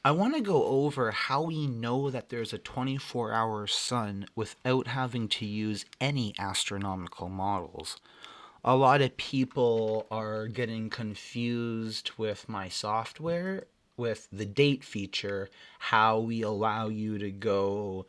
I want to go over how we know that there's a 24-hour sun without having to use any astronomical models. A lot of people are getting confused with my software, with the date feature, how we allow you to go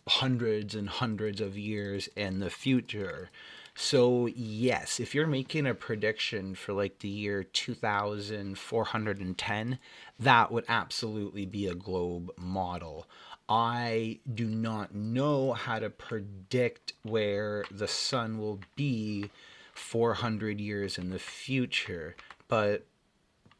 hundreds and hundreds of years in the future. So, yes, if you're making a prediction for like the year 2410, that would absolutely be a globe model. I do not know how to predict where the sun will be 400 years in the future, but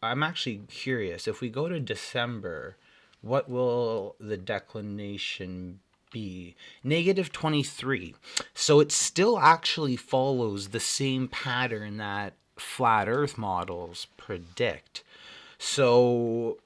I'm actually curious. If we go to December, what will the declination be? Negative 23. So it still actually follows the same pattern that flat earth models predict. So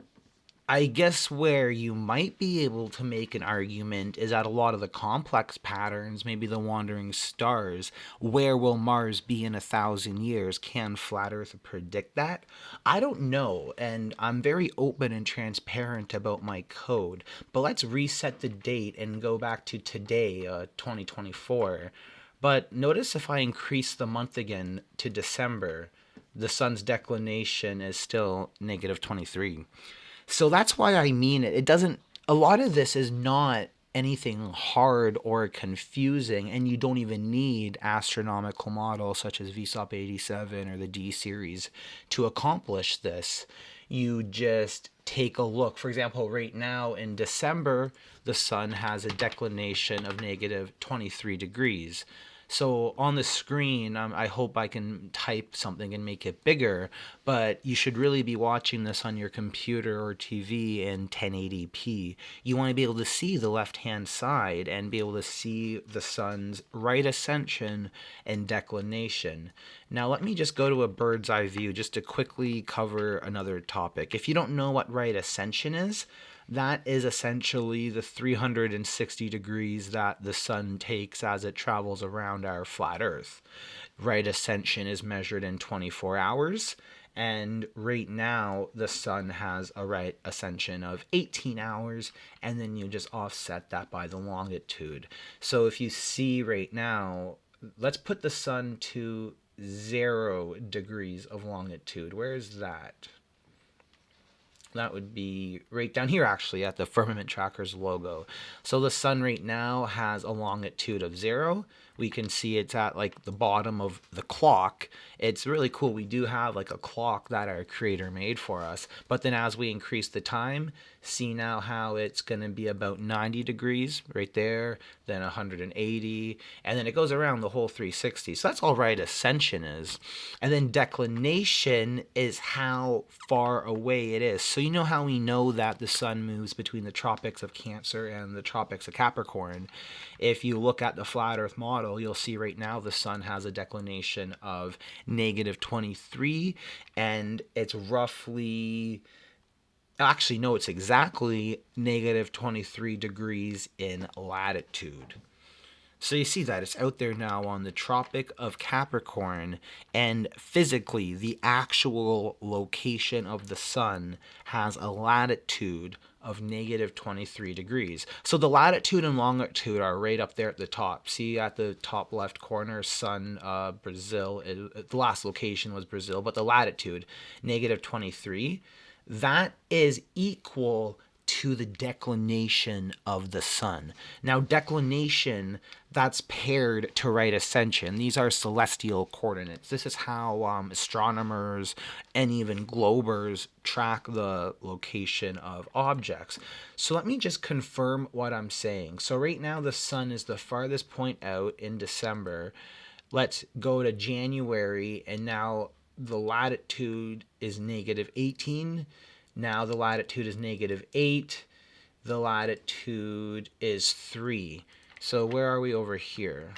I guess where you might be able to make an argument is at a lot of the complex patterns, maybe the wandering stars. Where will Mars be in 1,000 years? Can Flat Earth predict that? I don't know, and I'm very open and transparent about my code. But let's reset the date and go back to today, 2024. But notice if I increase the month again to December, the sun's declination is still negative 23. So that's why I mean it. It doesn't, a lot of this is not anything hard or confusing, and you don't even need astronomical models such as VSOP 87 or the D series to accomplish this. You just take a look. For example, right now in December, the sun has a declination of negative 23 degrees. So on the screen, I hope I can type something and make it bigger, but you should really be watching this on your computer or TV in 1080p. You want to be able to see the left hand side and be able to see the sun's right ascension and declination. Now, let me just go to a bird's eye view just to quickly cover another topic. If you don't know what right ascension is, that is essentially the 360 degrees that the sun takes as it travels around our flat earth. Right ascension is measured in 24 hours, and right now the sun has a right ascension of 18 hours, and then you just offset that by the longitude. So if you see right now, let's put the sun to 0 degrees of longitude. Where is that? That would be right down here, actually, at the Firmament Trackers logo. So the sun right now has a longitude of 0. We can see it's at like the bottom of the clock. It's really cool. We do have like a clock that our creator made for us. But then as we increase the time, see now how it's going to be about 90 degrees right there, then 180, and then it goes around the whole 360. So that's all right ascension is. And then declination is how far away it is. So you know how we know that the sun moves between the tropics of Cancer and the tropics of Capricorn. If you look at the flat earth model, you'll see right now the sun has a declination of negative 23, and it's roughly, actually no, it's exactly negative 23 degrees in latitude. So you see that it's out there now on the Tropic of Capricorn, and physically, the actual location of the sun has a latitude of negative 23 degrees. So the latitude and longitude are right up there at the top. See at the top left corner, sun, Brazil. The last location was Brazil, but the latitude, negative 23, that is equal to the declination of the sun. Now, declination, that's paired to right ascension. These are celestial coordinates. This is how astronomers and even globers track the location of objects. So let me just confirm what I'm saying. So right now the sun is the farthest point out in December. Let's go to January, and now the latitude is negative 18. Now the latitude is negative 8. The latitude is 3. So where are we over here?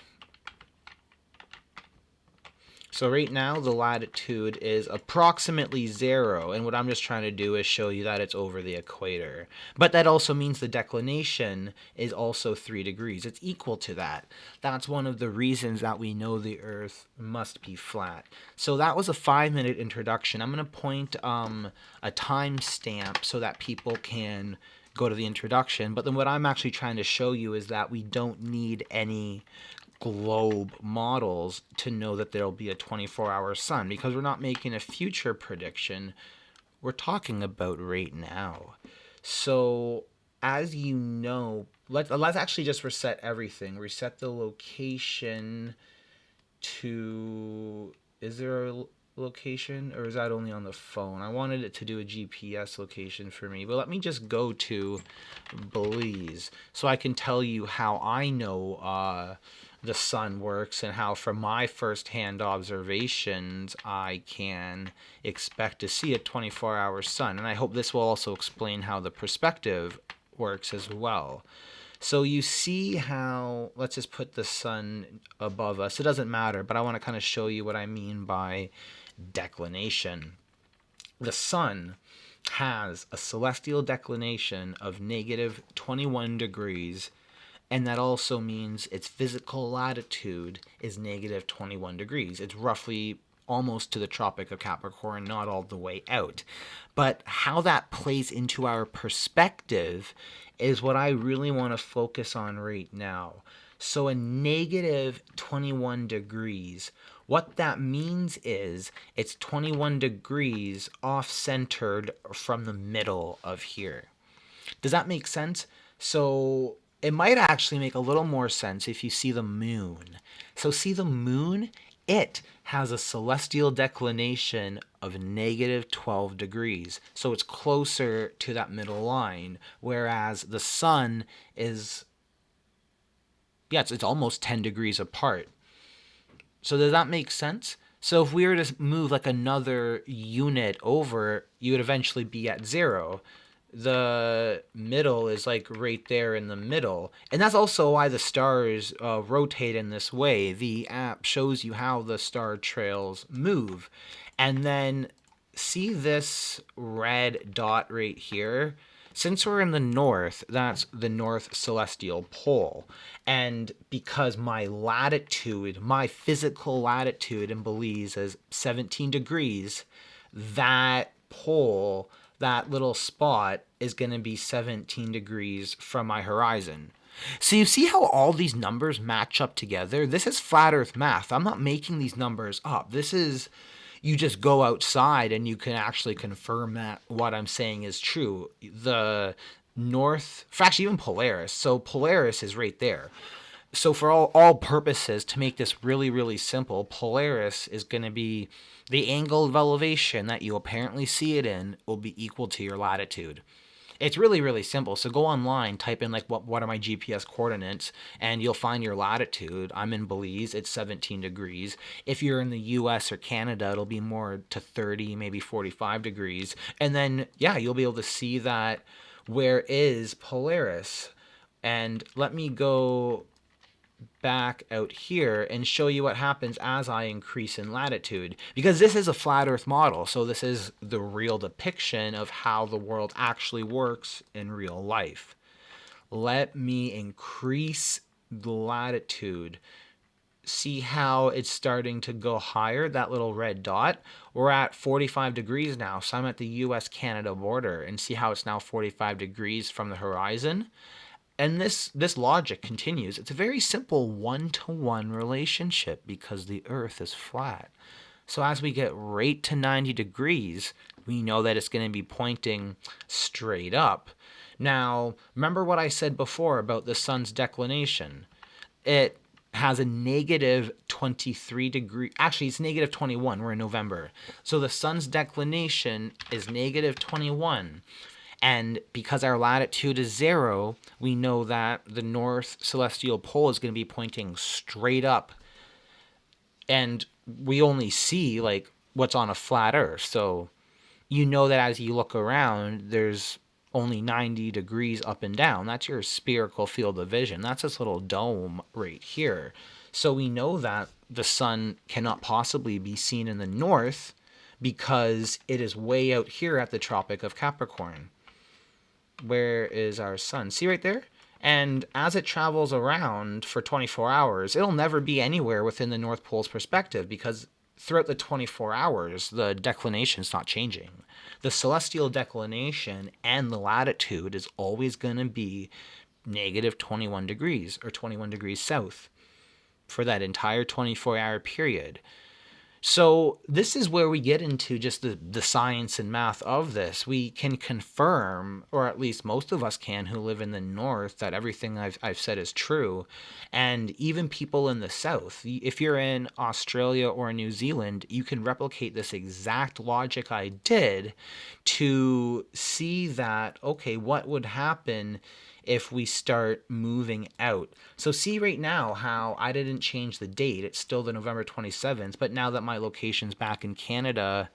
So right now the latitude is approximately 0, and what I'm just trying to do is show you that it's over the equator. But that also means the declination is also 3 degrees. It's equal to that. That's one of the reasons that we know the Earth must be flat. So that was a 5-minute introduction. I'm going to point a timestamp so that people can go to the introduction. But then what I'm actually trying to show you is that we don't need any globe models to know that there'll be a 24-hour sun, because we're not making a future prediction. We're talking about right now. So as you know, let's actually just reset everything. Reset the location to, is there a location, or is that only on the phone? I wanted it to do a GPS location for me, but let me just go to Belize so I can tell you how I know the sun works, and how from my first-hand observations I can expect to see a 24-hour sun. And I hope this will also explain how the perspective works as well. So you see how, let's just put the sun above us. It doesn't matter, but I want to kind of show you what I mean by declination. The sun has a celestial declination of negative 21 degrees, and that also means its physical latitude is negative 21 degrees. It's roughly almost to the Tropic of Capricorn, not all the way out. But how that plays into our perspective is what I really want to focus on right now. So a negative 21 degrees, what that means is it's 21 degrees off-centered from the middle of here. Does that make sense? So it might actually make a little more sense if you see the moon. So see the moon? It has a celestial declination of negative 12 degrees. So it's closer to that middle line, whereas the sun is, it's almost 10 degrees apart. So does that make sense? So if we were to move like another unit over, you would eventually be at 0. The middle is like right there in the middle. And that's also why the stars rotate in this way. The app shows you how the star trails move. And then see this red dot right here? Since we're in the north, that's the north celestial pole. And because my latitude, my physical latitude in Belize is 17 degrees, that pole, that little spot, is going to be 17 degrees from my horizon. So you see how all these numbers match up together? This is flat earth math. I'm not making these numbers up. This is, you just go outside and you can actually confirm that what I'm saying is true. The north, actually even Polaris. So Polaris is right there. So for all purposes, to make this really, really simple, Polaris is going to be the angle of elevation that you apparently see it in will be equal to your latitude. It's really, really simple. So go online, type in like what are my GPS coordinates, and you'll find your latitude. I'm in Belize, it's 17 degrees. If you're in the US or Canada, it'll be more to 30, maybe 45 degrees. And then, you'll be able to see that where is Polaris. And let me go back out here and show you what happens as I increase in latitude, because this is a flat earth model, so this is the real depiction of how the world actually works in real life. Let me increase the latitude. See how it's starting to go higher, that little red dot? We're at 45 degrees now, so I'm at the US-Canada border, and see how it's now 45 degrees from the horizon? And this logic continues. It's a very simple one-to-one relationship because the Earth is flat. So as we get right to 90 degrees, we know that it's going to be pointing straight up. Now, remember what I said before about the sun's declination? It has a negative 23 degree. Actually, it's negative 21. We're in November. So the sun's declination is negative 21. And because our latitude is 0, we know that the north celestial pole is going to be pointing straight up. And we only see like what's on a flat earth. So you know that as you look around, there's only 90 degrees up and down. That's your spherical field of vision. That's this little dome right here. So we know that the sun cannot possibly be seen in the north because it is way out here at the Tropic of Capricorn. Where is our sun? See right there? And as it travels around for 24 hours, it'll never be anywhere within the North Pole's perspective because throughout the 24 hours, the declination is not changing. The celestial declination and the latitude is always going to be negative 21 degrees or 21 degrees south for that entire 24-hour period. So this is where we get into just the science and math of this. We can confirm, or at least most of us can who live in the north, that everything I've said is true. And even people in the south, if you're in Australia or New Zealand, you can replicate this exact logic I did to see that, okay, what would happen if we start moving out. So see right now how I didn't change the date. It's still the November 27th, but now that my location's back in Canada,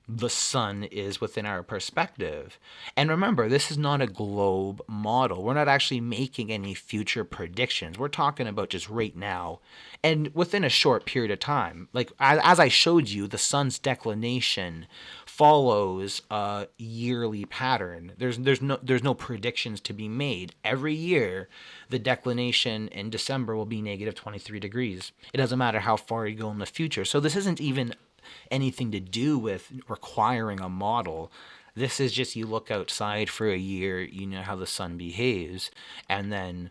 the sun is within our perspective. And remember, this is not a globe model. We're not actually making any future predictions. We're talking about just right now and within a short period of time. Like as I showed you, the sun's declination follows a yearly pattern. There's no predictions to be made. Every year, the declination in December will be negative 23 degrees. It doesn't matter how far you go in the future. So this isn't even anything to do with requiring a model. This is just you look outside for a year, you know how the sun behaves, and then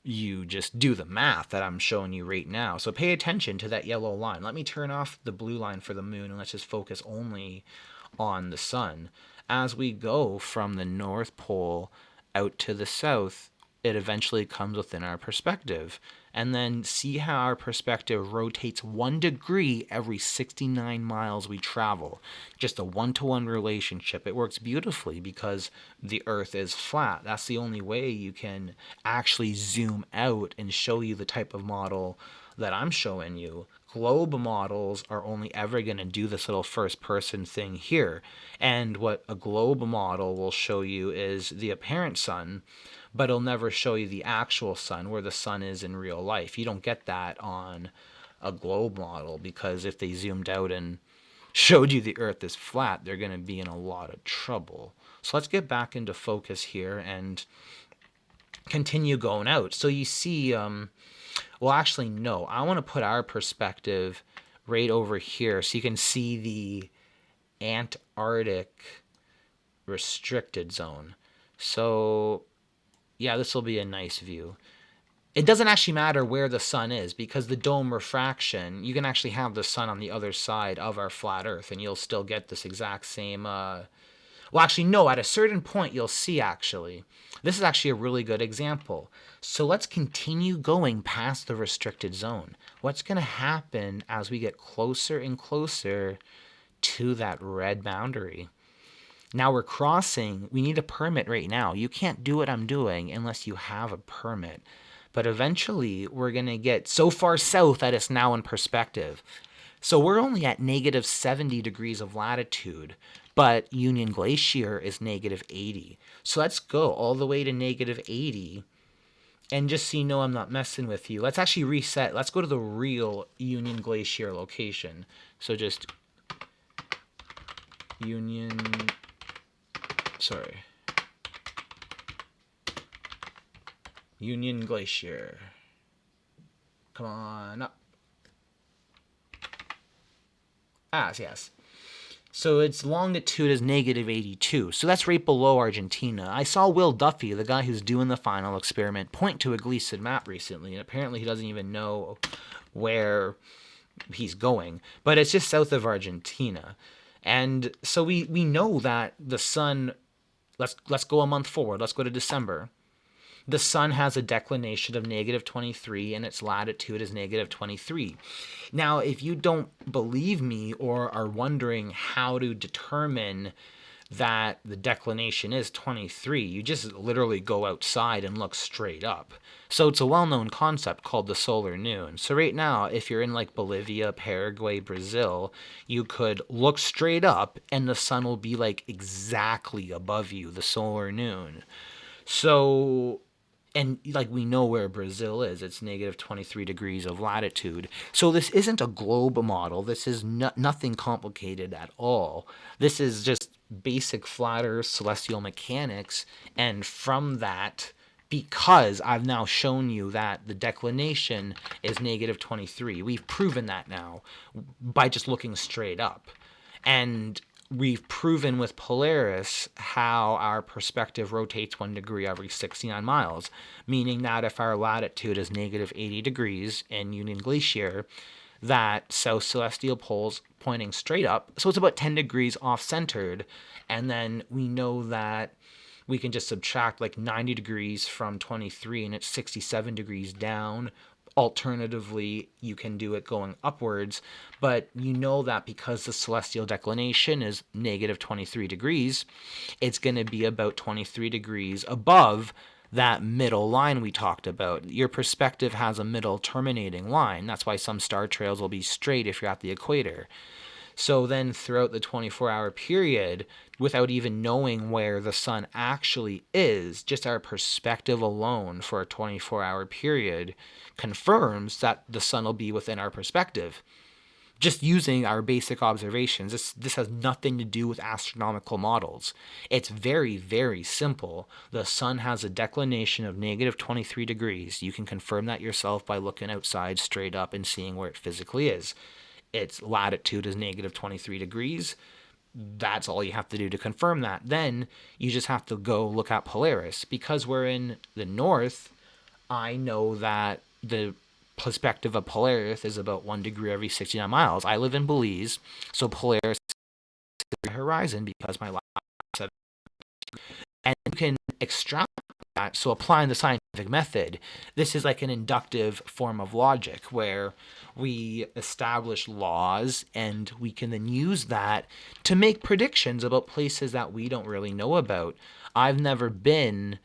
you just do the math that I'm showing you right now. So pay attention to that yellow line. Let me turn off the blue line for the moon and let's just focus only on the sun. As we go from the North Pole out to the south, it eventually comes within our perspective. And then see how our perspective rotates 1 degree every 69 miles we travel. Just a one-to-one relationship. It works beautifully because the Earth is flat. That's the only way you can actually zoom out and show you the type of model that I'm showing you. Globe models are only ever going to do this little first person thing here. And what a globe model will show you is the apparent sun, but it'll never show you the actual sun, where the sun is in real life. You don't get that on a globe model because if they zoomed out and showed you the Earth is flat, they're going to be in a lot of trouble. So let's get back into focus here and continue going out. So you see, well, actually, no. I want to put our perspective right over here so you can see the Antarctic restricted zone. So yeah, this will be a nice view. It doesn't actually matter where the sun is because the dome refraction, you can actually have the sun on the other side of our flat Earth and you'll still get this exact same, well, actually, no, at a certain point you'll see actually. This is actually a really good example. So let's continue going past the restricted zone. What's going to happen as we get closer and closer to that red boundary? Now we're crossing, we need a permit right now. You can't do what I'm doing unless you have a permit. But eventually we're going to get so far south that it's now in perspective. So we're only at negative 70 degrees of latitude, but Union Glacier is negative 80. So let's go all the way to negative 80. And just so you know I'm not messing with you, let's actually reset. Let's go to the real Union Glacier location. So just Union Glacier. Come on up. Yes. So its longitude is negative 82. So that's right below Argentina. I saw Will Duffy, the guy who's doing the final experiment, point to a Gleason map recently, and apparently he doesn't even know where he's going. But it's just south of Argentina. And so we know that the sun, let's go a month forward. Let's go to December. The sun has a declination of negative 23 and its latitude is negative 23. Now, if you don't believe me or are wondering how to determine that the declination is 23, you just literally go outside and look straight up. So it's a well-known concept called the solar noon. So right now, if you're in like Bolivia, Paraguay, Brazil, you could look straight up and the sun will be like exactly above you, the solar noon. So And like we know where Brazil is, it's negative 23 degrees of latitude. So this isn't a globe model. This is nothing complicated at all. This is just basic flat earth celestial mechanics. And from that, because I've now shown you that the declination is negative 23, we've proven that now by just looking straight up. And we've proven with Polaris how our perspective rotates 1 degree every 69 miles, meaning that if our latitude is negative 80 degrees in Union Glacier, that south celestial pole's pointing straight up, so it's about 10 degrees off-centered, and then we know that we can just subtract like 90 degrees from 23 and it's 67 degrees down. Alternatively, you can do it going upwards, but you know that because the celestial declination is negative 23 degrees, it's going to be about 23 degrees above that middle line we talked about. Your perspective has a middle terminating line. That's why some star trails will be straight if you're at the equator. So then throughout the 24-hour period, without even knowing where the sun actually is, just our perspective alone for a 24-hour period confirms that the sun will be within our perspective. Just using our basic observations. This has nothing to do with astronomical models. It's very, very simple. The sun has a declination of negative 23 degrees. You can confirm that yourself by looking outside straight up and seeing where it physically is. Its latitude is negative 23 degrees. That's all you have to do to confirm that. Then you just have to go look at Polaris. Because we're in the north, I know that the perspective of Polaris is about 1 degree every 69 miles. I live in Belize, so Polaris is the horizon because my last, and you can extrapolate that. So applying the scientific method, this is like an inductive form of logic where we establish laws and we can then use that to make predictions about places that we don't really know about. I've never been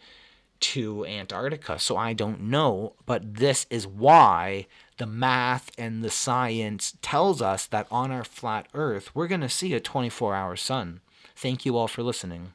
to Antarctica, so I don't know, but this is why the math and the science tells us that on our flat earth, we're going to see a 24-hour sun. Thank you all for listening.